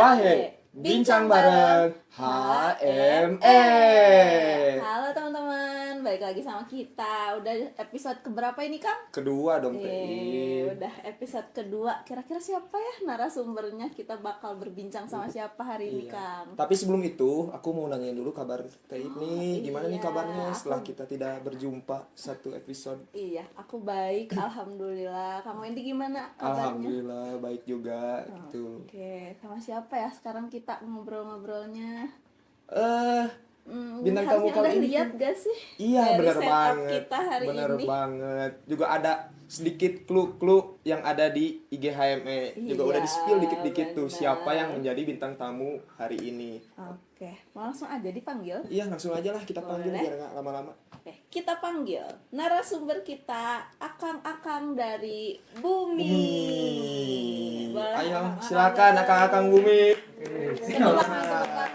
Jahe, bincang bareng HME. Halo teman-teman, balik lagi sama kita. Udah episode keberapa ini, Kang? Kedua dong, Teh. Udah episode kedua. Kira-kira siapa ya narasumbernya? Kita bakal berbincang sama siapa hari ini, Iya. Kang? Tapi sebelum itu, aku mau nanya dulu kabar Teh ini. Gimana nih iya. kabarnya setelah kita tidak berjumpa satu episode? Iya, aku baik, alhamdulillah. Kamu ini gimana kabarnya? Alhamdulillah baik juga gitu. Oke, sama siapa ya sekarang kita ngobrol-ngobrolnya? Bintang tamu harusnya udah kali ini lihat gak sih? Iya, dari benar setup banget. kita hari Benar ini. banget. Juga ada sedikit clue-clue yang ada di IG HME. Juga Iya, udah di-spill dikit-dikit tuh benar. siapa yang menjadi bintang tamu hari ini. Oke, mau langsung aja dipanggil? Iya, langsung aja lah kita panggil Boleh. biar nggak lama-lama. Oke, kita panggil narasumber kita, akang-akang dari Bumi. Boleh, Ayo, akang-akang silakan dari- akang-akang Bumi. Tepuk tangan, tepuk tangan.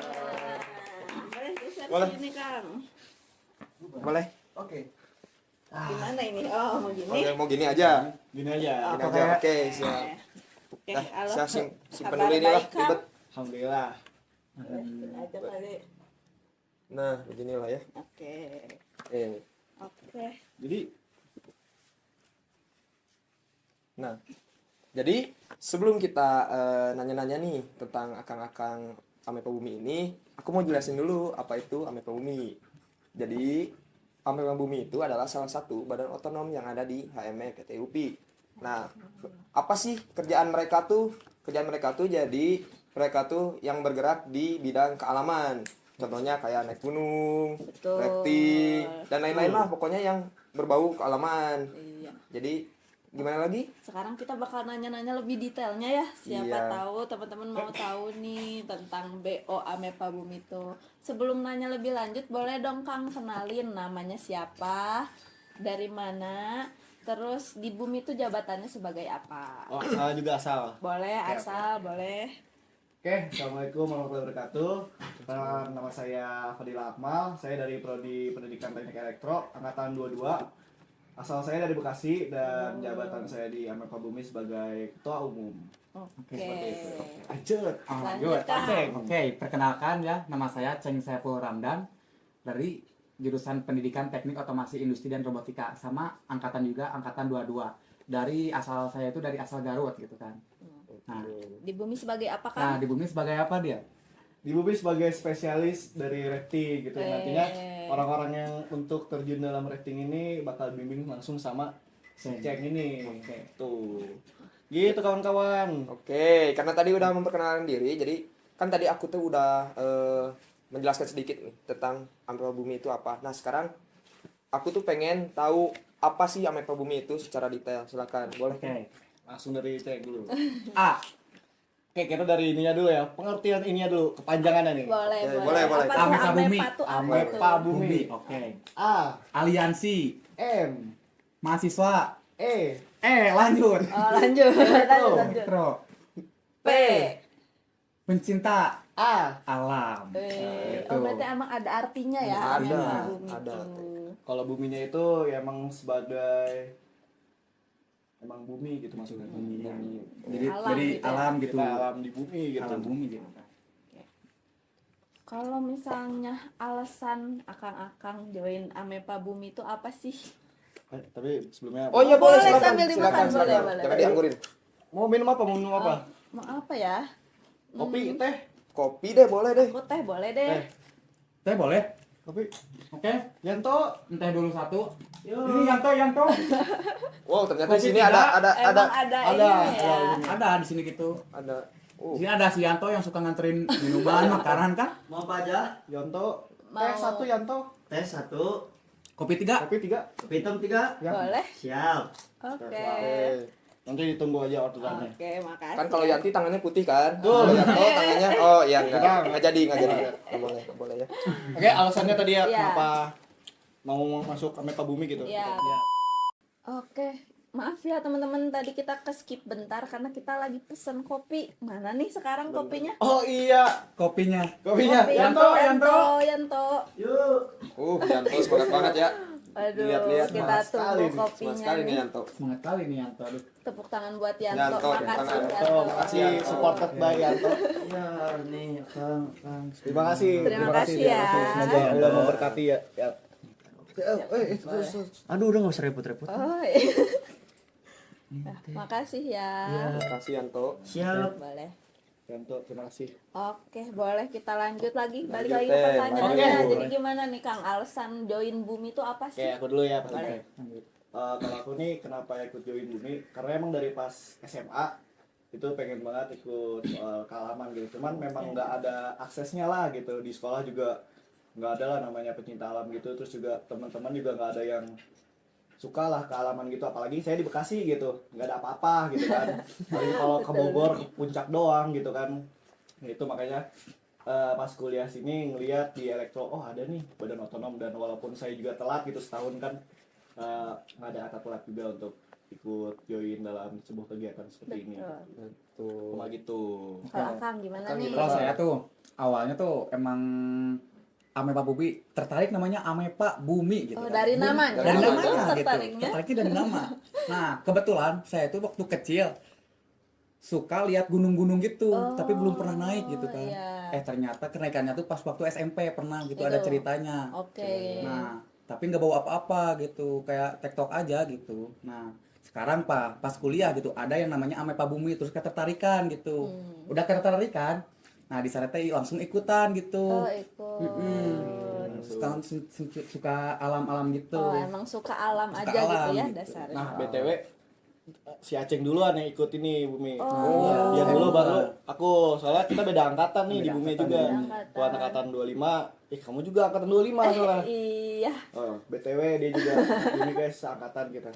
Boleh geser Boleh. sini, Kang. Boleh? Oke. Gimana ini? Oh, mau gini? Oke, mau gini aja. Gini aja. Gini aja. Oke, siap. Oke, Nah, halo. saya simpen Kabar dulu ini lah, baik, Kang? ribet. Alhamdulillah. Gini aja kali. Nah, beginilah ya. Oke. Oke. Jadi Nah, jadi sebelum kita nanya-nanya nih tentang akang-akang Amepa Bumi ini, aku mau jelasin dulu apa itu Amepa Bumi. Jadi, Amepa Bumi itu adalah salah satu badan otonom yang ada di HME PT UPI. Nah, apa sih kerjaan mereka tuh? Kerjaan mereka tuh jadi mereka tuh yang bergerak di bidang kealaman. Contohnya kayak naik gunung, Betul. rafting, dan lain-lain lah pokoknya yang berbau kealaman. Iya. Jadi gimana lagi? Sekarang kita bakal nanya-nanya lebih detailnya ya. Siapa Iya. tahu teman-teman mau tahu nih tentang BO Amepa Bumi itu. Sebelum nanya lebih lanjut, boleh dong Kang kenalin namanya siapa, dari mana, terus di Bumi itu jabatannya sebagai apa? asal juga asal. Boleh Oke, asal, boleh. Oke, assalamualaikum warahmatullahi wabarakatuh. Nama saya Fadila Akmal. Saya dari Prodi Pendidikan Teknik Elektro angkatan 22. Asal saya dari Bekasi dan jabatan saya di Amepa Bumi sebagai ketua umum. Oke. Seperti itu. Lanjut. Lanjut, Kang. Oke, perkenalkan ya, nama saya Cheng Saiful Ramdan dari jurusan Pendidikan Teknik Otomasi Industri dan Robotika, sama angkatan juga angkatan 22. Dari asal saya itu dari asal Garut gitu kan. Nah, Di Bumi sebagai apa nah Kang? di bumi sebagai apa dia? Di Bumi sebagai spesialis dari rafting gitu. Nantinya orang-orang yang untuk terjun dalam rafting ini bakal bimbing langsung sama si Ceng ini. Tuh. Gitu kawan-kawan. Oke, karena tadi udah memperkenalkan diri, jadi kan tadi aku tuh udah menjelaskan sedikit nih tentang Amepa Bumi itu apa. Nah, sekarang aku tuh pengen tahu apa sih Amepa Bumi itu secara detail. Silakan, boleh. Oke. Langsung dari Ceng dulu. A. Oke, kita dari ininya dulu ya. Pengertian ininya dulu, kepanjangannya nih. Boleh, Oke, boleh. boleh. Apa tuh Amepa Bumi. Amepa tuh apa Amepa tuh? Bumi. Oke. A, Aliansi M, mahasiswa. E, Lanjut. Oh, lanjut. lanjut. Elektro. P. Pencinta A. alam. Oh, Gitu. berarti emang ada artinya ya Ada, Amepa Bumi ada. itu. Kalau buminya itu ya emang sebagai emang bumi gitu maksudnya. Jadi Alam jadi gitu ya. alam gitu. Kita alam di bumi gitu. Alam bumi gitu kan. Kalau misalnya alasan akang-akang join Amepa Bumi itu apa sih? Tapi sebelumnya Oh iya, boleh, Boleh, silakan. sambil dimakan, Silakan, boleh, silakan. boleh. Jangan dianggurin. mau minum apa? Mau minum apa? Mau apa ya? Kopi, teh, Kopi deh, boleh deh. Aku teh boleh deh. teh, Teh boleh? kopi. Oke. Yanto, Teh dulu satu. Yo. Ini Yanto. Wow, ternyata di Kopi sini tiga. ada Emang ada ini ya. Ada di sini gitu. ada. Di sini ada si Yanto yang suka nganterin minuman, makanan kan? Mau apa aja? Yanto, Mau. teh satu Yanto, Teh 1, Kopi 3. kopi 3. pitem 3. Ya. Boleh? Siap. Oke. Oke. Nanti ditunggu aja orderannya. Oke, makasih. Kan kalau Yanti tangannya putih kan? Betul. Kalau Yanto tangannya iya Enggak. enggak jadi. Enggak boleh, enggak boleh ya. Oke, alasannya tadi ya Iya. kenapa mau masuk Amepa Bumi gitu. Iya. Oke. Maaf ya teman-teman, tadi kita ke skip bentar karena kita lagi pesen kopi. Mana nih sekarang kopinya? Oh iya, Kopinya. kopinya. Kopi Yanto, Yanto. Yanto. Yuk. Yanto semangat banget ya. Aduh, Lihat-lihat, kita semangat sekali tunggu nih, Semangat kopinya sekali nih nih. Yanto. Semangat kali nih Yanto. Aduh. Tepuk tangan buat Yanto. Yanto, Makasih tangan. Yanto. Terima kasih supported by Yanto. Ya nih Kang, Kang. Terima kasih. Terima kasih ya. Semoga Allah memberkati ya. Aduh udah nggak usah repot-repot. Oh, iya. Nah, makasih ya. Terima kasih Yanto. Siap. Boleh. Yanto, terima kasih. Oke, boleh kita lanjut lagi. Balik Lanjut lagi ke deh, pertanyaannya. lanjut. Jadi gimana nih Kang, alasan join Bumi itu apa Oke, sih? aku dulu ya. Boleh. Kalau aku nih kenapa ikut join Bumi? Karena emang dari pas SMA itu pengen banget ikut kealaman gitu. Cuman memang nggak ada aksesnya lah gitu. Di sekolah juga nggak ada lah namanya pecinta alam gitu. Terus juga teman-teman juga nggak ada yang suka lah kealaman gitu. Apalagi saya di Bekasi gitu, nggak ada apa-apa gitu kan. Apalagi kalau ke Bogor, ke puncak doang gitu kan. Itu makanya pas kuliah sini ngeliat di elektro, oh ada nih badan otonom. Dan walaupun saya juga telat gitu setahun kan, nggak ada kata telat juga untuk ikut join dalam sebuah kegiatan seperti ini. Betul. Tuh. Cuma gitu. Kalau Kang gimana Kang nih? gimana? Kalau saya tuh awalnya tuh emang Amepa Bumi tertarik namanya Amepa Bumi gitu Oh, kan. dari Bumi. namanya. Dari Oh, namanya gitu. tertariknya. Tertariknya dari nama. Nah, kebetulan saya tuh waktu kecil suka lihat gunung-gunung gitu, Oh, tapi belum pernah naik gitu kan. iya. Ternyata kenaikannya tuh pas waktu SMP pernah gitu, ada Itu. ceritanya. Oke. Nah, tapi nggak bawa apa-apa gitu, kayak tektok aja gitu. Nah, sekarang pas kuliah gitu ada yang namanya Amepa Bumi, terus ketertarikan gitu. Udah ketertarikan. Nah, di sana teh langsung ikutan gitu. Oh, ikut. Suka alam-alam gitu. Oh, emang suka alam Suka aja gitu alam ya gitu. dasarnya. Nah, BTW si Aceng duluan yang ikut ini Bumi. Oh. Dia dulu baru aku. Soalnya kita beda angkatan nih di Beda Bumi angkatan, juga. beda angkatan. Aku angkatan 25. Kamu juga angkatan 25 soalnya. Iya. Oh, BTW dia juga Bumi guys, seangkatan kita.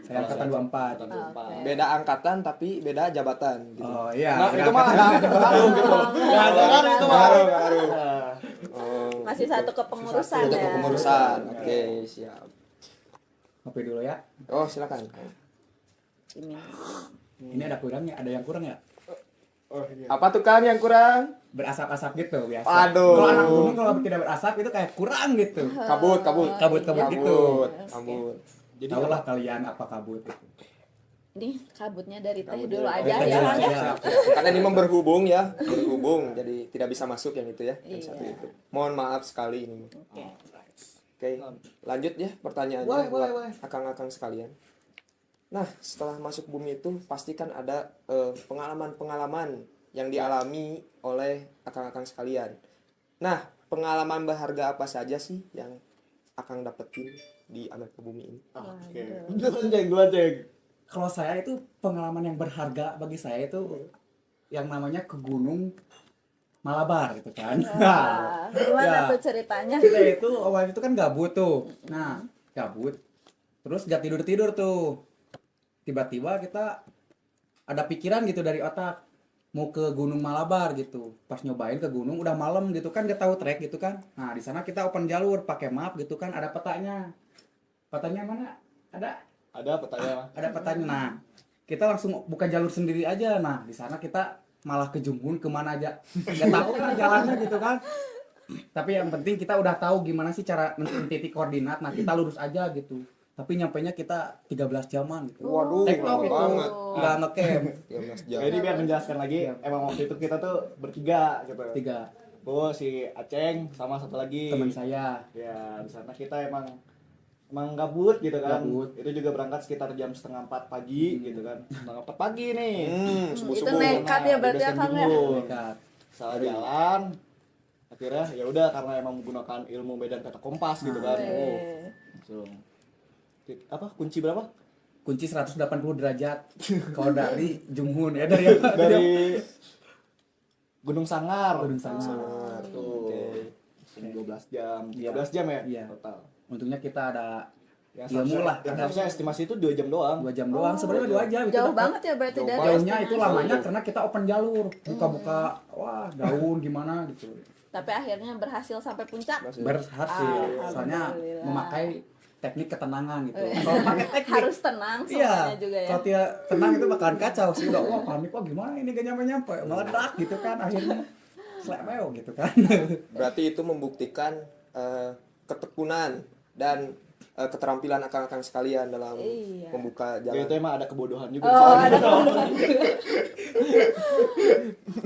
Saya angkatan 24. Angkatan 24. Oke. Beda angkatan tapi beda jabatan gitu. Oh iya. Nah, beda itu mah angkatan. ada pengaruh gitu. Nggak ada kan itu mah. Pengaruh. Nah, Oh, Masih satu kepengurusan itu ya. kepengurusan. Oke, siap. Ngopi dulu ya. Oh, silakan. Ini. Ini ada kurangnya, ada yang kurang ya? oh iya. Apa tuh Kang yang kurang? Berasap-asap gitu biasa. Aduh. Kalau anak gunung kalau tidak berasap itu kayak kurang gitu. Kabut. Kabut-kabut gitu. Kabut. Jadi Tahu lah kalian apa kabut itu. Ini kabutnya dari teh Kabut dulu dari aja teh ya dulu Kang ya. aja. Karena ini berhubung ya, berhubung jadi tidak bisa masuk yang itu ya, yang Iya. satu itu. Mohon maaf sekali ini. Oke. Oke, lanjut ya pertanyaannya Boleh, buat boleh. akang-akang sekalian. Nah, setelah masuk Bumi itu pasti kan ada pengalaman-pengalaman yang dialami oleh akang-akang sekalian. Nah, pengalaman berharga apa saja sih yang akang dapetin di Amepa Bumi ini? Oke. Duluan, Ceng. Kalau saya itu pengalaman yang berharga bagi saya itu yang namanya ke Gunung Malabar gitu kan. Wah, gimana Ya. tuh ceritanya? Kita itu awalnya itu kan gabut tuh. Nah, gabut. Terus gak tidur-tidur tuh. Tiba-tiba kita ada pikiran gitu dari otak mau ke Gunung Malabar gitu. Pas nyobain ke gunung udah malam gitu kan, gak tahu trek gitu kan. Nah, di sana kita open jalur pakai map gitu kan, ada petanya. Petanya mana? Ada pertanyaan. Ada petanya. Nah, kita langsung buka jalur sendiri aja. Nah, di sana kita malah kejumbun kemana aja. Gak tahu kan jalannya gitu kan. Tapi yang penting kita udah tahu gimana sih cara nentuin titik koordinat. Nah, kita lurus aja gitu. Tapi nyampainya kita 13 jaman gitu. Waduh, Tektok lama itu. banget. Nggak ngecamp. 13 jam. Jadi biar menjelaskan lagi, emang waktu itu kita tuh bertiga gitu. 3 Gue si Aceng sama satu lagi. teman saya. Ya, di sana kita emang gabut gitu kan. Gabut. Itu juga berangkat sekitar jam 3:30 pagi gitu kan. 3:30 pagi nih. Itu Subuh-subuh. nekat ya berarti ya Udah Kang ya? Jumbul. Dekat. Salah jalan. Akhirnya ya udah karena emang menggunakan ilmu medan peta kompas gitu kan. Eh. Langsung. Apa? Kunci berapa? Kunci 180 derajat. Kalau dari Jumhun ya dari apa? Dari Gunung Sangar. Gunung Sangar. Sangat. Tuh. Oke. 12 jam. Iya. 13 jam ya? Iya. Total. Untungnya kita ada Yang ilmu seharusnya- lah. Yang harusnya estimasi itu 2 jam doang. 2 jam doang. Sebenarnya 2 jam itu Jauh dapat. banget ya berarti Jauh dari Jauhnya itu destinasi. lamanya karena kita open jalur, buka-buka, wah daun gimana gitu. Tapi akhirnya berhasil sampai puncak. Berhasil, soalnya Alhamdulillah. memakai teknik ketenangan gitu. Eh. Kalau pakai teknik, Harus tenang iya. semuanya juga ya. Kalau tidak tenang itu bakalan kacau sih. Udah wah panik, wah gimana ini gak nyampe-nyampe, meledak gitu kan akhirnya. Slemeo gitu kan. Berarti itu membuktikan ketekunan dan keterampilan akang-akang sekalian dalam Iya. membuka Ya jalan. itu emang ada kebodohan juga. Oh, ada kemudahan.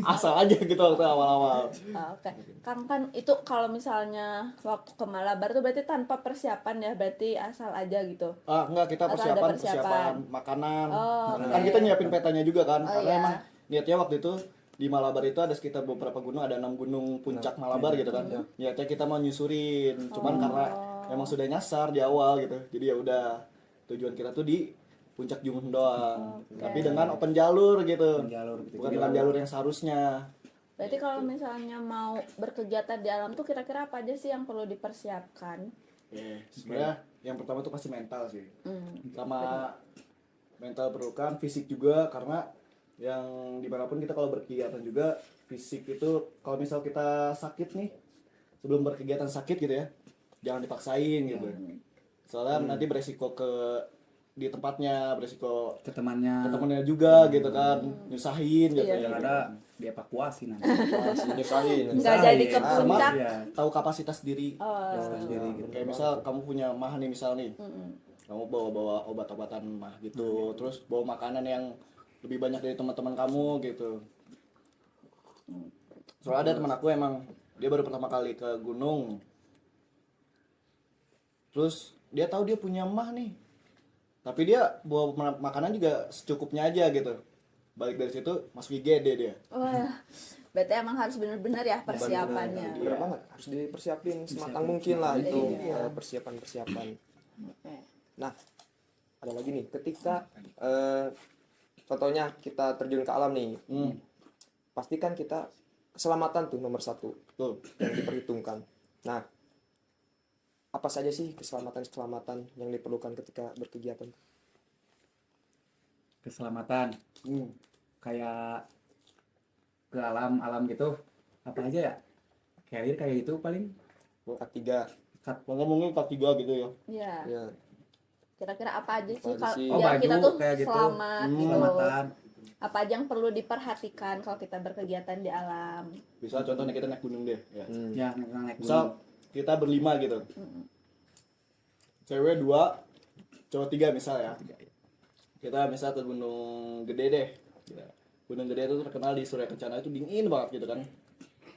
Asal aja gitu waktu awal-awal. Oke, Kang kan itu kalau misalnya waktu ke Malabar tuh berarti tanpa persiapan ya, berarti asal aja gitu. Enggak, kita Atau ada persiapan makanan. Oh, Kan oke. kita nyiapin petanya juga kan. Oh, Karena iya. emang niatnya waktu itu di Malabar itu ada sekitar beberapa gunung, ada 6 gunung puncak Malabar gitu kan. Niatnya kita mau nyusurin. Cuman karena emang sudah nyasar di awal gitu. Jadi ya udah, tujuan kita tuh di Puncak Jumun doang. Tapi dengan open jalur gitu. jalur gitu. Bukan dengan jalur yang seharusnya. Berarti kalau misalnya mau berkegiatan di alam tuh kira-kira apa aja sih yang perlu dipersiapkan? Sebenarnya yang pertama tuh pasti mental sih. Hmm. Sama mental perlukan, fisik juga, karena yang dimanapun kita kalau berkegiatan juga fisik itu kalau misal kita sakit nih sebelum berkegiatan sakit gitu ya, jangan dipaksain gitu. Soalnya nanti beresiko ke di tempatnya, beresiko Ke temannya. ke temennya juga gitu kan, nyusahin gitu. Iya. Yang ada dievakuasi nanti. Nyusahin. Nggak jadi ke Sama puncak. Iya. tahu kapasitas diri. Oh, Sendiri gitu. Kayak misal kamu punya mah nih misal nih, mm-mm. kamu bawa obat-obatan mah gitu, terus bawa makanan yang lebih banyak dari teman-teman kamu gitu. Soalnya ada teman aku emang dia baru pertama kali ke gunung, terus dia tahu dia punya mah nih, tapi dia bawa makanan juga secukupnya aja gitu. Balik dari situ masuk IGD dia. Wah, berarti emang harus benar-benar ya persiapannya. Bener banget, harus dipersiapin sematang mungkin lah itu Iya. persiapan-persiapan. Oke. Nah, ada lagi nih, ketika contohnya kita terjun ke alam nih, pastikan kita keselamatan tuh nomor satu Tuh. yang diperhitungkan. Nah, apa saja sih keselamatan yang diperlukan ketika berkegiatan? Keselamatan. Kayak ke alam gitu. Apa aja ya? Carrier kayak gitu paling. K3. Ngomongin K3 gitu ya. Iya. Ya, Kira-kira apa aja sih Apa aja kalau sih? Oh, biar baju kita tuh kayak gitu. selamat gitu. Keselamatan. Apa aja yang perlu diperhatikan kalau kita berkegiatan di alam? Bisa contohnya kita naik gunung deh ya. Ya, naik gunung. Misal kita berlima gitu, cewek 2, cowok 3 misal ya. Kita misal ke Gunung Gede deh. Ya. Gunung Gede itu terkenal di Surya Kencana, itu dingin banget gitu kan.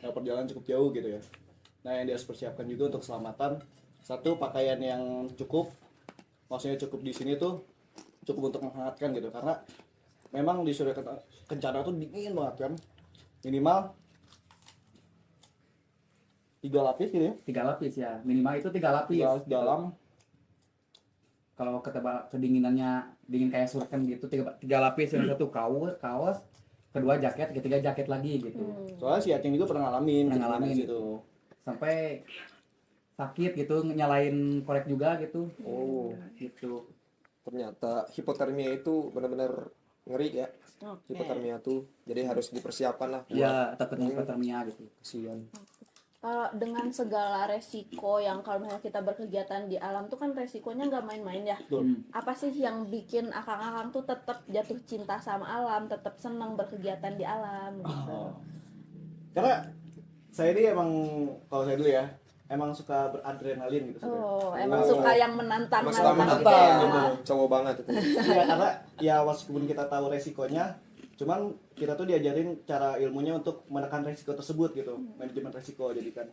Nah, perjalanan cukup jauh gitu ya. Nah, yang dia harus persiapkan juga untuk keselamatan, satu, pakaian yang cukup. Maksudnya cukup di sini tuh cukup untuk menghangatkan gitu, karena memang di Surya Kencana tuh dingin banget kan. Minimal 3 lapis gitu ya. 3 lapis ya. Minimal itu 3 lapis. 3 lapis dalam. Kalau kedinginannya dingin kayak surken gitu, 3 lapis, yang satu kaos, kedua jaket, ketiga jaket lagi gitu. Soalnya si Aceng juga pernah ngalamin. Pernah ngalamin gitu. gitu. Sampai sakit gitu, nyalain korek juga gitu. oh, Gitu. ternyata hipotermia itu benar-benar ngeri ya. Oke. Hipotermia tuh, jadi harus dipersiapkan lah. Ya, takutnya hipotermia gitu. Kasihan. Kalau dengan segala resiko yang kalau misalnya kita berkegiatan di alam tuh kan resikonya nggak main-main ya. Betul. Apa sih yang bikin akang-akang tuh tetap jatuh cinta sama alam, tetap senang berkegiatan di alam gitu? Karena saya ini emang, kalau saya dulu ya, emang suka beradrenalin gitu. Oh, emang suka yang menantang Emang suka gitu menantang ya. gitu. Cowok banget itu. Ya, karena ya meskipun kita tahu resikonya, cuman kita tuh diajarin cara ilmunya untuk menekan resiko tersebut gitu, manajemen resiko. Jadi kan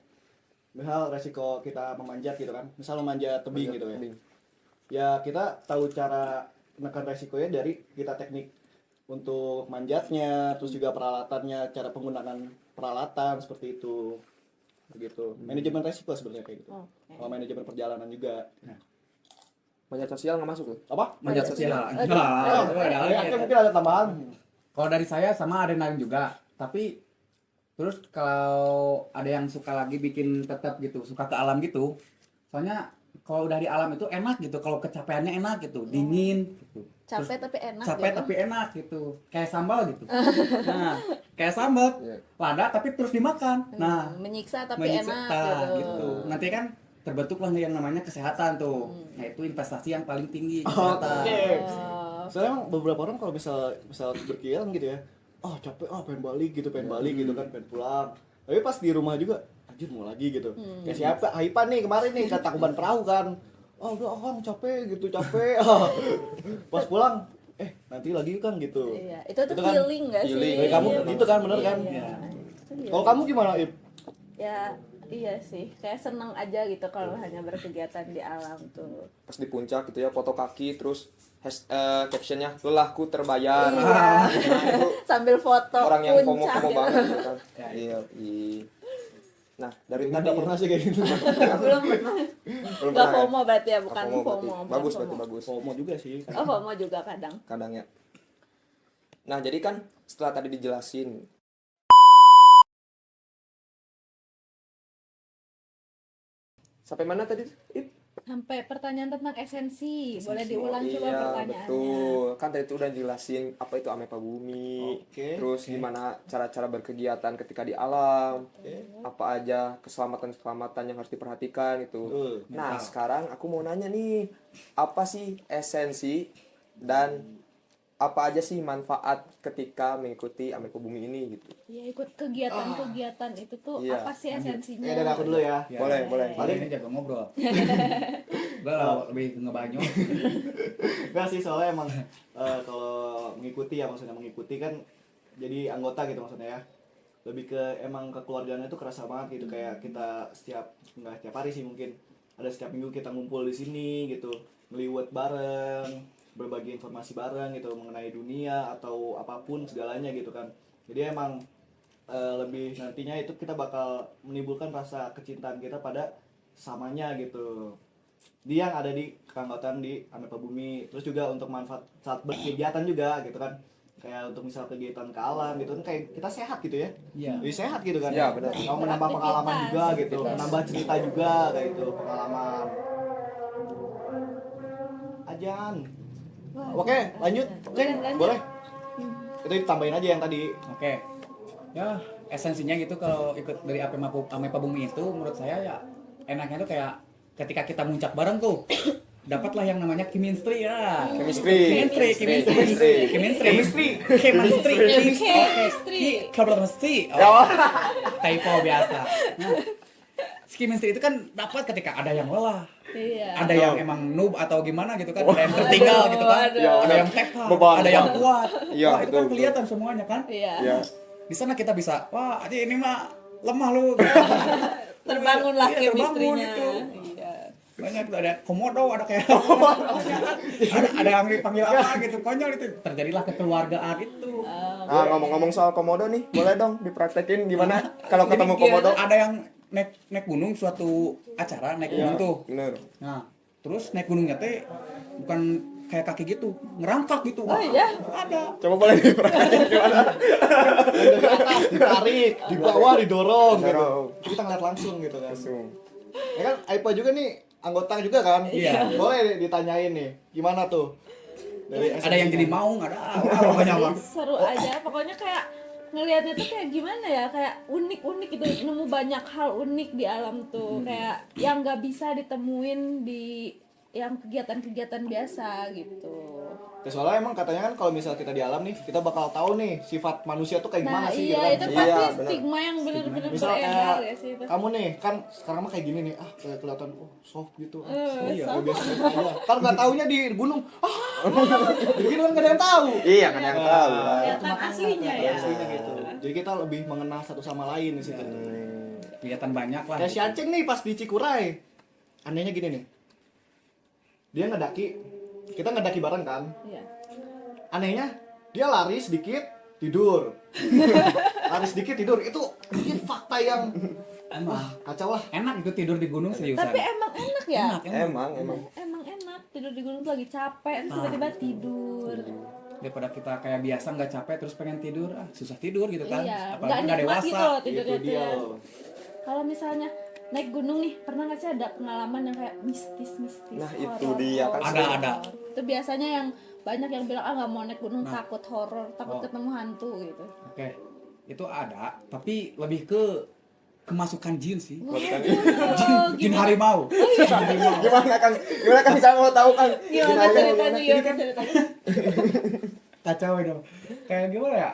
misal resiko kita memanjat gitu kan, misal memanjat tebing gitu ya, Tebing. ya kita tahu cara menekan resikonya dari kita teknik untuk manjatnya, terus juga peralatannya, cara penggunaan peralatan seperti itu, begitu. Manajemen resiko sebenarnya kayak gitu. Oke. Kalau manajemen perjalanan juga. Manjat sosial nggak masuk tuh? Apa? Manjat sosial. Aduh. Ya, mungkin ada tambahan. Kalau dari saya sama adrenalin juga, tapi terus kalau ada yang suka lagi bikin tetap gitu, suka ke alam gitu, soalnya kalau udah di alam itu enak gitu, kalau kecapeannya enak gitu, dingin gitu. Capek tapi enak Capek gitu. tapi enak gitu, kayak sambal gitu. Nah, kayak sambal, Iya. lada tapi terus dimakan. Nah, Menyiksa tapi menyiksa, enak gitu. Nanti kan terbentuklah yang namanya kesehatan tuh. Nah, itu investasi yang paling tinggi kesehatan. Oke. Oh. Soalnya emang beberapa orang kalau misal berkegiatan gitu ya, capek, pengen balik gitu, pengen balik gitu kan, pengen pulang. Tapi pas di rumah juga, anjir mau lagi gitu. Kayak siapa? Haipan nih kemarin nih ke Tangkuban Perahu kan. oh udah Akang capek gitu capek pas pulang nanti lagi kan gitu. Iya, itu tuh Itu kan healing gak sih? healing. Kamu Iya, gitu kan, bener kan? Iya. Itu healing. Kalau kamu gimana Ip? Ya iya sih, kayak seneng aja gitu kalau hanya berkegiatan di alam tuh. Pas di puncak gitu ya, foto kaki terus captionnya lelahku terbayar. Iya. Itu Sambil foto orang yang puncak FOMO gitu. banget gitu kan. Ya, Iya. Nah, dari tadi Nggak pernah sih kayak gitu. Belum pernah. belum Gak pernah ya? FOMO berarti ya, bukan FOMO berarti. FOMO. bukan Bagus FOMO. berarti bagus. FOMO juga sih. Oh FOMO juga kadang. Kadang ya. Nah, jadi kan setelah tadi dijelasin sampai mana tadi? Sampai pertanyaan tentang esensi. Boleh Oh, diulang coba iya, pertanyaannya. betul. Kan tadi itu udah jelasin apa itu amepa bumi. Oke, Terus gimana cara-cara berkegiatan ketika di alam. Oke. Apa aja keselamatan-keselamatan yang harus diperhatikan itu. Betul. Nah, sekarang aku mau nanya nih, apa sih esensi dan apa aja sih manfaat ketika mengikuti amepa bumi ini gitu? Ya ikut kegiatan-kegiatan itu tuh Iya, apa sih esensinya? Dari aku dulu ya. Ya. Boleh, boleh. Paling ini jago ngobrol. Gua lebih ngebanyo. Enggak sih, soalnya emang kalau mengikuti ya, maksudnya mengikuti kan jadi anggota gitu maksudnya ya. Lebih ke emang kekeluargaannya tuh kerasa banget gitu, kayak kita nggak setiap hari sih mungkin, ada setiap minggu kita ngumpul di sini gitu, ngeliwet bareng, berbagi informasi bareng gitu mengenai dunia atau apapun segalanya gitu kan. Jadi emang lebih nantinya itu kita bakal menimbulkan rasa kecintaan kita pada samanya gitu, dia yang ada di keanggotaan di amepa bumi. Terus juga untuk manfaat saat berkegiatan juga gitu kan, kayak untuk misal kegiatan ke alam gitu kan, kayak kita sehat gitu ya. Iya. Jadi sehat gitu kan. Iya, benar. Mau menambah pengalaman juga gitu, Aktivitas. menambah cerita juga kayak gitu, pengalaman. Ajan. Oke, lanjut. Ceng, Lanjut. boleh. Itu ditambahin aja yang tadi. Oke. Ya, esensinya gitu kalau ikut dari amepa bumi itu menurut saya ya enaknya tuh kayak ketika kita muncak bareng tuh dapatlah yang namanya chemistry ya. Chemistry. Typo biasa. Nah, chemistry itu kan dapat ketika ada yang lelah, Iya. ada yang emang noob atau gimana gitu kan, ada yang tertinggal gitu kan, Aduh. ada yang tekal, Beban. ada yang kuat. Iya, Wah, itu kan betul, kelihatan semuanya kan. Iya. Ya. Di sana kita bisa, wah, ini mah lemah lu. Gitu. Terbangunlah Iya, terbangun chemistry-nya. gitu. Iya. Banyak tuh, ada komodo, ada kayak ada yang dipanggil apa gitu, konyol itu. Terjadilah kekeluargaan itu. Nah, ngomong-ngomong soal komodo nih, boleh dong dipraktekin gimana kalau Jadi ketemu komodo? ada yang naik gunung suatu acara naik gunung tuh. Bener. Nah, terus naik gunungnya teh bukan kayak kaki gitu, ngerangkak gitu. Oh iya? Ada. Coba boleh dipraktekin gimana? Dari atas ditarik, di bawah didorong gitu. Dorong. Kita ngeliat langsung gitu kan. Langsung. Ya kan Aipa juga nih anggota juga kan? Iya. Boleh ditanyain nih, gimana tuh? Dari Ada yang jadi maung, ada pokoknya mah. Seru aja, pokoknya kayak ngelihatnya tuh kayak gimana ya, kayak unik-unik gitu, nemu banyak hal unik di alam tuh, kayak yang nggak bisa ditemuin di yang kegiatan-kegiatan biasa gitu. Ya, soalnya emang katanya kan kalau misal kita di alam nih, kita bakal tahu nih sifat manusia tuh kayak gimana Nah sih iya, gitu itu kan. Iya, pasti benar. stigma yang bener-bener Misal beredar kayak ya sih itu. kamu nih kan sekarang mah kayak gini nih, kayak kelihatan soft gitu. Iya, Ya, biasa aja. Kan nggak taunya di gunung. Jadi kan nggak ada yang tahu. Iya, kan yang tahu. kelihatan aslinya ya. Aslinya gitu. Jadi kita lebih mengenal satu sama lain di situ. Kelihatan banyak lah. Kayak si Aceng nih pas di Cikuray. Anehnya gini nih. Dia ngedaki, kita ngedaki bareng kan. Iya. Anehnya dia lari sedikit tidur. Lari sedikit tidur, itu mungkin fakta yang kacau lah. Enak itu tidur di gunung seriusan. Tapi emang enak ya. Enak, enak. Emang. Emang enak tidur di gunung tuh lagi capek, terus tiba-tiba tidur. Daripada kita kayak biasa nggak capek terus pengen tidur, susah tidur gitu kan. Iya, Apalagi nggak nikmat gitu loh Itu tidurnya dia tuh. loh. Kalau misalnya naik gunung nih, pernah nggak sih ada pengalaman yang kayak mistis-mistis? Nah, itu horor, dia kan horor. sering. Ada. Itu biasanya yang banyak yang bilang nggak mau naik gunung, Nah. takut horor, takut Oh. ketemu hantu gitu. Oke, itu ada, tapi lebih ke kemasukan jin sih. Oh, Jin harimau. Jin harimau. Gimana kan saya mau tahu kan? Gimana ceritanya? Ini Gimana kan- ceritanya? Kacau itu. Kayak gimana ya?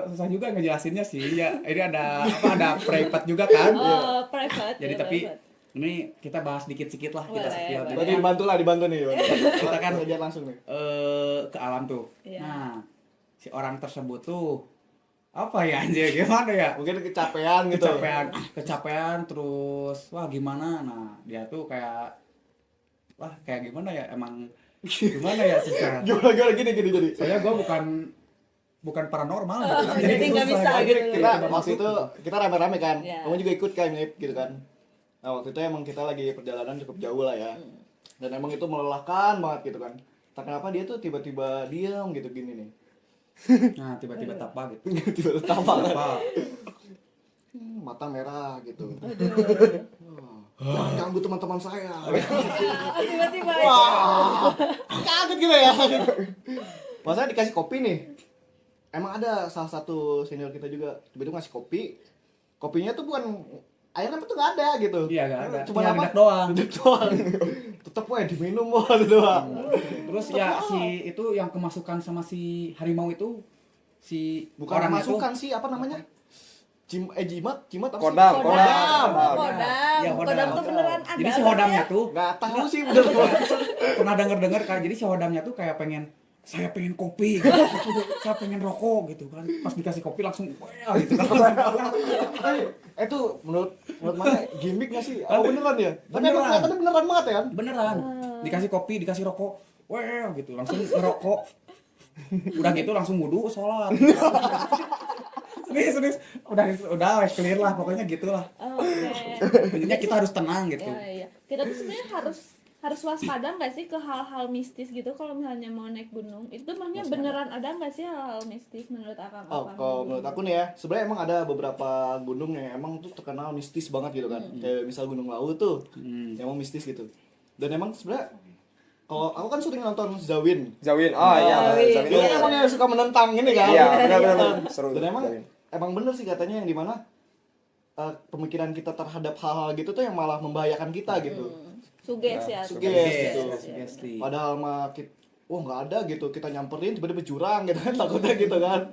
Susah juga ngejelasinnya sih. Ya, ini ada private juga kan. Oh, private. Jadi ya, tapi private. Ini kita bahas dikit-dikit lah kita Boleh, sekilas. boleh. Berarti dibantu nih. Kita kan belajar langsung nih. ke alam tuh. Iya. Nah, si orang tersebut tuh apa ya anjir gimana ya? Mungkin kecapean gitu. Kecapean terus wah gimana? Nah, dia tuh kayak wah kayak gimana ya emang gimana ya susah. Gimana gini jadi. Soalnya gue bukan paranormal gitu kan. jadi nggak susah bisa kan. gitu. Kita waktu itu kita rame-rame kan. Iya. Kamu juga ikut kan, Nip, gitu kan. Nah, waktu itu emang kita lagi perjalanan cukup jauh lah ya. Dan emang itu melelahkan banget gitu kan. Tak kenapa dia tuh tiba-tiba diam gitu gini nih. Nah, tiba-tiba tapa gitu. Tiba-tiba tampang kan. Tapa. Mata merah gitu. Aduh. Jangan ganggu teman-teman saya. Tiba-tiba Wah, kaget gitu ya. Masalah dikasih kopi nih. Emang ada salah satu senior kita juga tiba-tiba ngasih kopi. Kopinya tuh bukan airnya tuh nggak ada gitu. Iya, nggak ada. Cuma Iya, apa? minyak doang. Minyak doang. Tetep weh diminum wah gitu doang. Terus ya si itu yang kemasukan sama si harimau itu si Bukan orangnya tuh masukan sih, apa namanya? Jimat apa sih? Kodam. Ya, Kodam tuh beneran ada. jadi si kan hodamnya ya? tuh Nggak tahu sih bener. pernah denger kan jadi si hodamnya tuh kayak saya pengen kopi gitu. Saya pengen rokok gitu kan pas dikasih kopi langsung wah gitu kan Itu menurut mana gimmick nggak sih? Apa beneran ya? Tapi Beneran. emang kelihatannya beneran banget ya kan? beneran dikasih kopi dikasih rokok wah gitu langsung ngerokok udah gitu langsung wudu sholat serius udah wes clear lah pokoknya gitulah Oh, oke. intinya kita harus tenang gitu Ya, iya. Kita tuh sebenarnya harus waspada nggak sih ke hal-hal mistis gitu kalau misalnya mau naik gunung itu makanya beneran ada nggak sih hal-hal mistis menurut akang? Oh, kalau menurut aku nih ya, sebenarnya emang ada beberapa gunung yang emang tuh terkenal mistis banget gitu kan. Kayak misal Gunung Lawu tuh, yang emang mistis gitu. Dan emang sebenarnya kalau aku kan sering nonton Zawin. Zawin. Oh iya, Zawin. Zawin. Dia emang yang suka menentang ini kan. Iya, benar. Seru. Dan emang Zawin. emang bener sih katanya yang dimana pemikiran kita terhadap hal-hal gitu tuh yang malah membahayakan kita gitu. Suges ya. Suges gitu. Sugesti. Padahal mah wah nggak ada gitu, kita nyamperin tiba-tiba jurang gitu kan, takutnya gitu kan.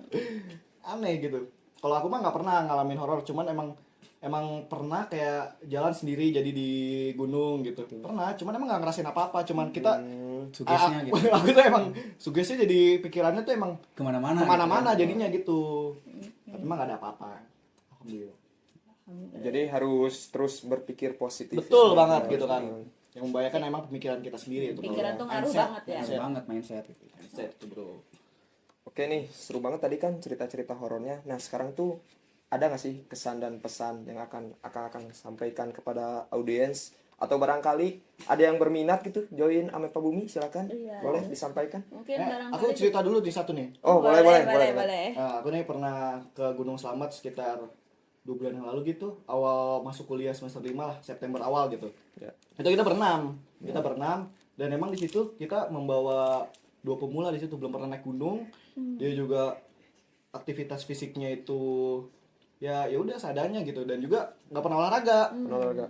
Aneh gitu. Kalau aku mah nggak pernah ngalamin horor, cuman emang pernah kayak jalan sendiri jadi di gunung gitu. Pernah, cuman emang nggak ngerasain apa-apa, cuman kita Sugesnya gitu aku tuh emang sugesnya jadi pikirannya tuh emang kemana-mana jadinya gitu. Tapi emang nggak ada apa-apa. Alhamdulillah. Jadi harus terus berpikir positif. Betul ya. banget gitu kan. Yang membahayakan emang pemikiran kita sendiri itu. Pikiran tuh ngaruh Mindset. banget ya. Ngaruh banget mindset gitu. Mindset tuh, bro. Oke nih, seru banget tadi kan cerita-cerita horornya. Nah, sekarang tuh ada nggak sih kesan dan pesan yang akan sampaikan kepada audiens atau barangkali ada yang berminat gitu join Amepa Bumi, silakan. Iya. Boleh disampaikan. Mungkin Aku cerita dulu di satu nih. Oh, boleh. Nah, aku nih pernah ke Gunung Slamet sekitar 2 bulan yang lalu gitu, awal masuk kuliah semester 5 lah, September awal gitu. Ya. Itu kita berenam dan emang di situ kita membawa 2 pemula di situ belum pernah naik gunung. Dia juga aktivitas fisiknya itu ya udah seadanya gitu dan juga nggak pernah olahraga. Olahraga.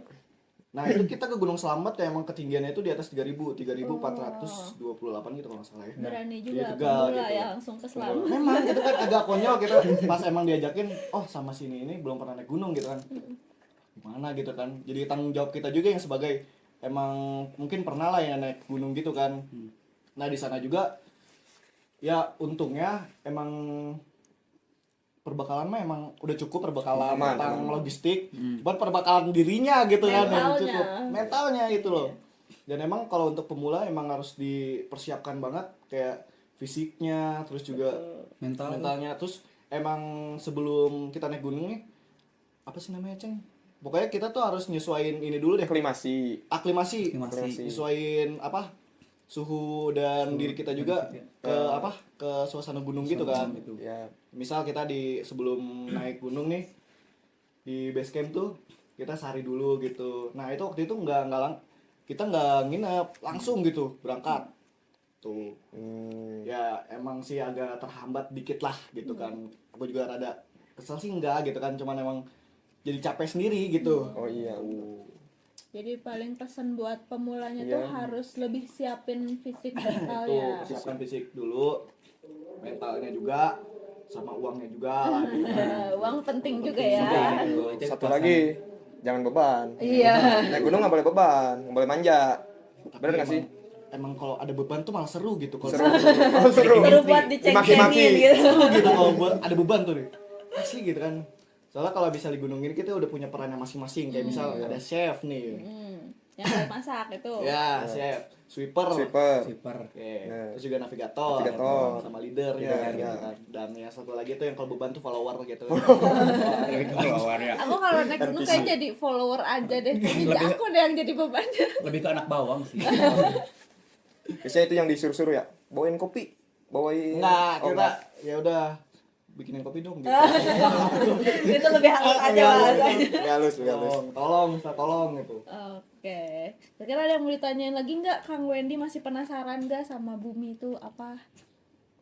Nah, itu kita ke Gunung Slamet yang emang ketinggiannya itu di atas 3.428 gitu kalau nggak salah ya. Berani Iya, juga tegal pemula gitu. ya langsung ke selamat. Memang itu kan agak konyol gitu pas emang diajakin sama sini ini belum pernah naik gunung gitu kan gimana gitu kan jadi tanggung jawab kita juga yang sebagai emang mungkin pernah lah ya naik gunung gitu kan. Nah di sana juga ya untungnya emang perbekalan mah emang udah cukup perbekalan Aman. tentang logistik buat perbekalan dirinya gitu kan yang Mentalnya. cukup mentalnya itu loh. Dan emang kalau untuk pemula emang harus dipersiapkan banget kayak fisiknya terus juga mentalnya terus emang sebelum kita naik gunung nih apa sih namanya Ceng pokoknya kita tuh harus nyesuaiin ini dulu deh Aklimasi. aklimasi Aklimasi. nyesuaiin apa suhu dan diri kita juga ke suasana gunung gitu kan. Ya. Misal kita sebelum naik gunung nih di base camp tuh kita sehari dulu gitu. Nah itu waktu itu kita nggak nginep langsung gitu berangkat tuh. Ya emang sih agak terhambat dikit lah gitu kan. Aku juga rada kesel sih enggak gitu kan cuman emang jadi capek sendiri gitu. Oh iya. Jadi paling pesan buat pemulanya Iya. tuh harus lebih siapin fisik mental Tuh ya. siapkan fisik dulu mentalnya juga sama uangnya juga lah gitu. Uang penting juga ya. Satu lagi jangan beban. Iya. Naik gunung nggak boleh beban, nggak boleh manja. Bener nggak sih? Emang kalau ada beban tuh malah seru gitu kalau Seru. Oh, seru. Seru buat Dimaki-maki. diceng-cengin gitu. seru gitu kalau buat ada beban tuh nih asli gitu kan. Soalnya kalau bisa di gunung ini kita udah punya perannya masing-masing, kayak misal ada chef nih. Yang kayak masak itu. Ya, chef, sweeper. Sweeper. Sweeper. Oke. Nah. Terus juga navigator, Navigator. sama leader Leader, ya, gitu ya. kan. Dan yang satu lagi tuh yang kalau beban tuh follower gitu. Follower ya. Aku kalau naik gunung kayak jadi follower aja deh. Jadi aku deh yang jadi bebannya. Lebih ke anak bawang sih. Biasanya itu yang disuruh-suruh ya. Bawain kopi. Bawain. Enggak, Oh, kita ya udah bikinin kopi dong gitu. Itu lebih halus aja bahasanya. Lebih halus, lebih halus. Tolong, minta tolong gitu. Oke. Kira-kira ada yang mau ditanyain lagi nggak, Kang Wendy? Masih penasaran nggak sama bumi itu apa?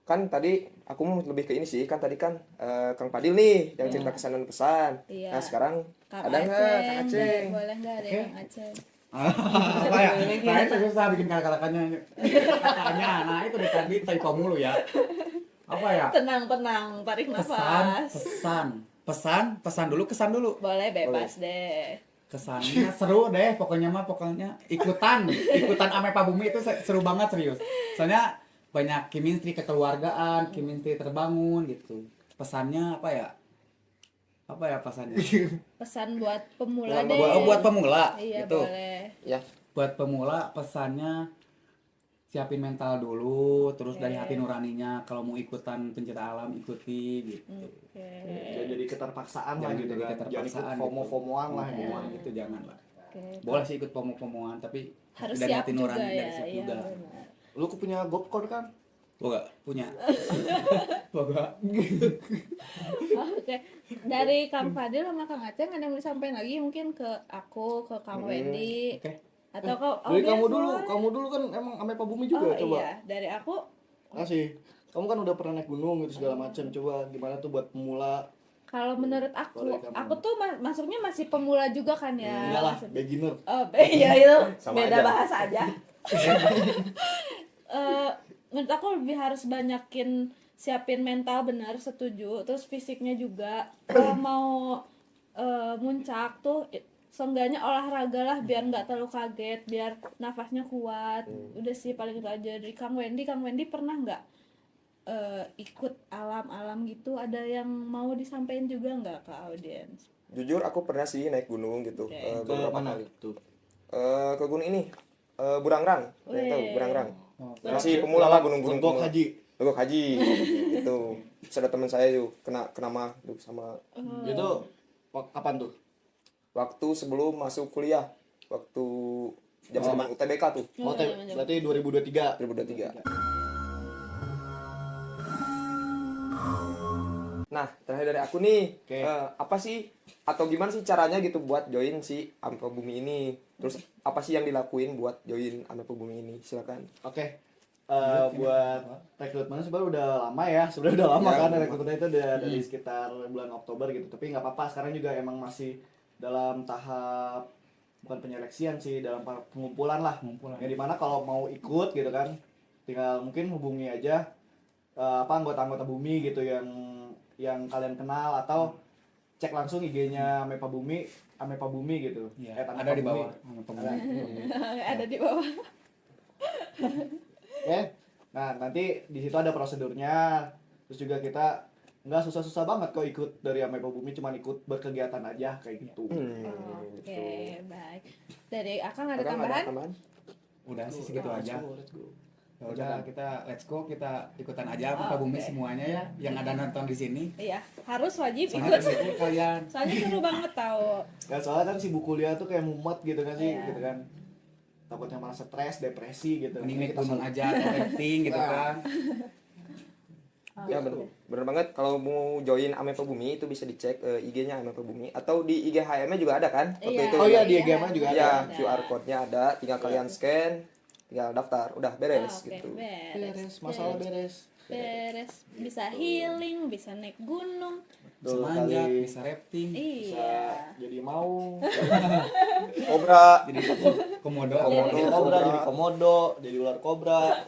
Kan tadi aku mau lebih ke ini sih. Kan tadi kan Kang Padil nih yang cerita kesan dan pesan. Iya. Nah, sekarang Kang ada nggak Kang Aceh? Boleh nggak ada yang Aceh? Apa ya? Nah itu susah bikin kata-katanya. Nah itu dari tadi typo mulu ya. Apa ya? Tenang, tarik nafas. Pesan dulu, kesan dulu. Boleh bebas deh. Kesannya seru deh, pokoknya ikutan Amepa Bumi itu seru banget serius. Soalnya banyak chemistry kekeluargaan, chemistry terbangun gitu. Pesannya apa ya? Apa ya pesannya? Pesan buat pemula deh. Buat pemula Iya, gitu. boleh. Ya. Buat pemula pesannya siapin mental dulu, terus dari hati nuraninya. Kalau mau ikutan pencinta alam ikuti gitu. Oke. Jadi keterpaksaan lah Jangan gitu jadi kan. Jangan ikut keterpaksaan FOMO-FOMOan lah gitu. Fomoan gitu jangan lah. Oke. Boleh sih ikut pomo-pomoan tapi Harus dari siap hati juga nurani ya. dari siap Iya, juga. benar. Lu punya Gopcore kan? Gua gak punya. Gua gak. Oke. Dari Kang Fadil sama Kang Aceh ada yang mau disampaikan lagi mungkin ke aku, ke Kang Wendy. Oke. Atau ke Dari audiens kamu dulu kan emang Amepa Bumi juga Oh coba. iya, dari aku Kasih. Kamu kan udah pernah naik gunung gitu segala macam. Coba gimana tuh buat pemula? kalau menurut aku, Boleh kamu. aku tuh masuknya masih pemula juga kan ya. Enggak lah, Maksudnya- beginner. Oh, iya itu Sama beda aja. bahasa aja. Menurut aku lebih harus banyakin siapin mental benar, setuju. Terus fisiknya juga. Kalau mau muncak tuh seenggaknya olahraga lah biar nggak terlalu kaget, biar nafasnya kuat. Udah sih paling itu aja. Dari Kang Wendy pernah nggak ikut alam-alam gitu? Ada yang mau disampaikan juga nggak ke audiens? Jujur aku pernah sih naik gunung gitu. Oke. Ke Beberapa mana kali. tuh? Ke gunung ini. Burangrang. Ada yang tahu Weh. Burangrang. Oh, Masih pemula lah gunung-gunung. Legok pemula. Haji. Legok Haji. Itu. Terus ada teman saya tuh kena mah tuh sama Itu kapan tuh? waktu sebelum masuk kuliah. Waktu zaman UTBK tuh. Oh, berarti 2023. 2023. Nah, terakhir dari aku nih, Oke. apa sih atau gimana sih caranya gitu buat join si Amepa Bumi ini? Terus apa sih yang dilakuin buat join Amepa Bumi ini? Silakan. Oke. Buat rekrutmen sebenarnya udah lama ya. Sebenarnya udah lama Ya, kan lama. rekrutmennya itu udah dari sekitar bulan Oktober gitu. Tapi nggak apa-apa, sekarang juga emang masih dalam tahap bukan penyeleksian sih, dalam pengumpulan lah. Pengumpulan. Yang dimana kalau mau ikut gitu kan, tinggal mungkin hubungi aja anggota-anggota Bumi gitu yang kalian kenal, atau cek langsung IG-nya Amepa Bumi gitu. Iya, Amepa ada di Bumi. bawah. Ada. Ada di bawah. Oke. Nah, nanti di situ ada prosedurnya. Terus juga kita nggak susah-susah banget kok ikut dari Amepa Bumi, cuman ikut berkegiatan aja kayak gitu. Oke, baik. Dari Akang ada Akang tambahan? tambahan? Udah sih segitu Let's aja. go, let's go. Ya udah kita let's go, kita ikutan aja Amepa Bumi Oke. semuanya ya yang ada nonton di sini. Iya, harus wajib Soalnya ikut. ikut kalian. Soalnya seru banget tau. Ya soalnya kan sibuk kuliah tuh kayak mumet gitu kan sih, Iya. gitu kan. Takutnya malah stres, depresi gitu. Mending naik Kita gunung selalu- aja, camping gitu kan. Ya bener banget. Kalau mau join Amepa Bumi itu bisa dicek IG-nya Amepa Bumi atau di IG HM-nya juga ada kan? Waktu Iya. itu Oh iya, di Iya, EGMA juga ada. ya ada. QR code-nya ada, tinggal kalian scan, tinggal daftar, udah beres Oke, gitu. Beres, masalah beres. Beres. Bisa healing, bisa naik gunung. Bisa Betul manjat, kali. bisa rafting, Bisa Iya. jadi mau, Kobra. jadi komodo. jadi kobra, jadi komodo, jadi ular kobra.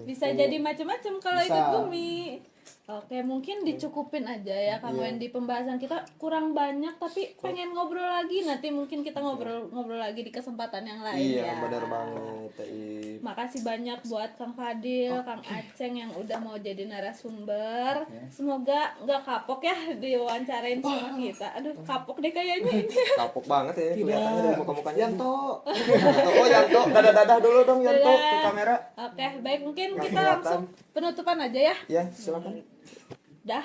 Bisa jadi macam-macam kalau Bisa. ikut bumi. Oke, mungkin dicukupin aja ya Kang Iya. Wendy, pembahasan kita kurang banyak tapi pengen ngobrol lagi, nanti mungkin kita ngobrol lagi di kesempatan yang lain Iya, ya. benar banget. Teh. Makasih banyak buat Kang Fadil, Kang Aceng yang udah mau jadi narasumber. Semoga nggak kapok ya diwawancarain sama kita. Aduh, kapok deh kayaknya. Kapok banget ya kelihatannya dari muka-mukanya. Yanto. Oh, Yanto, dadah-dadah dulu dong Yanto Dadah. ke kamera. Oke, baik, mungkin Nggak kita kelihatan. langsung penutupan aja ya. Ya, silakan. Dah,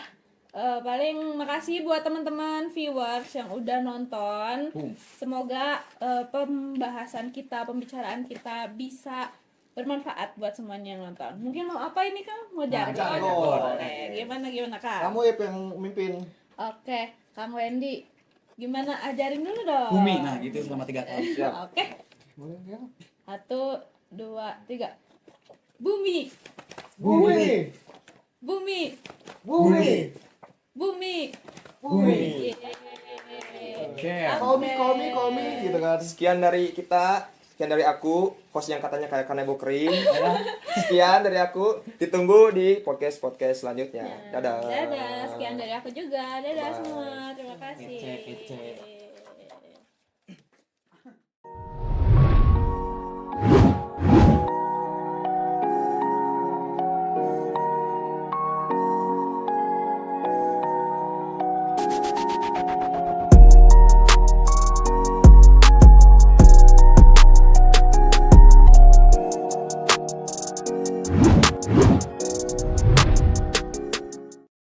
paling makasih buat teman-teman viewers yang udah nonton. Semoga pembahasan kita, pembicaraan kita bisa bermanfaat buat semuanya yang nonton. Mungkin mau apa ini Kang? Mau jargon? jargon. Boleh. Gimana Kang? Kamu Ip yang mimpin. Oke, Kang Wendy. Gimana, ajarin dulu dong. Bumi, nah gitu selama 3 tahun. Siap. Oke. 1, 2, 3. Bumi. Bumi. Bumi. Bumi. Bumi. Bumi. Yeay. Komi gitu kan. Sekian dari kita, sekian dari aku, host yang katanya kayak kanebo kering. Sekian dari aku, ditunggu di podcast selanjutnya. Dadah. Dadah, sekian dari aku juga. Dadah Bye. semua. Terima kasih. Kece, kece.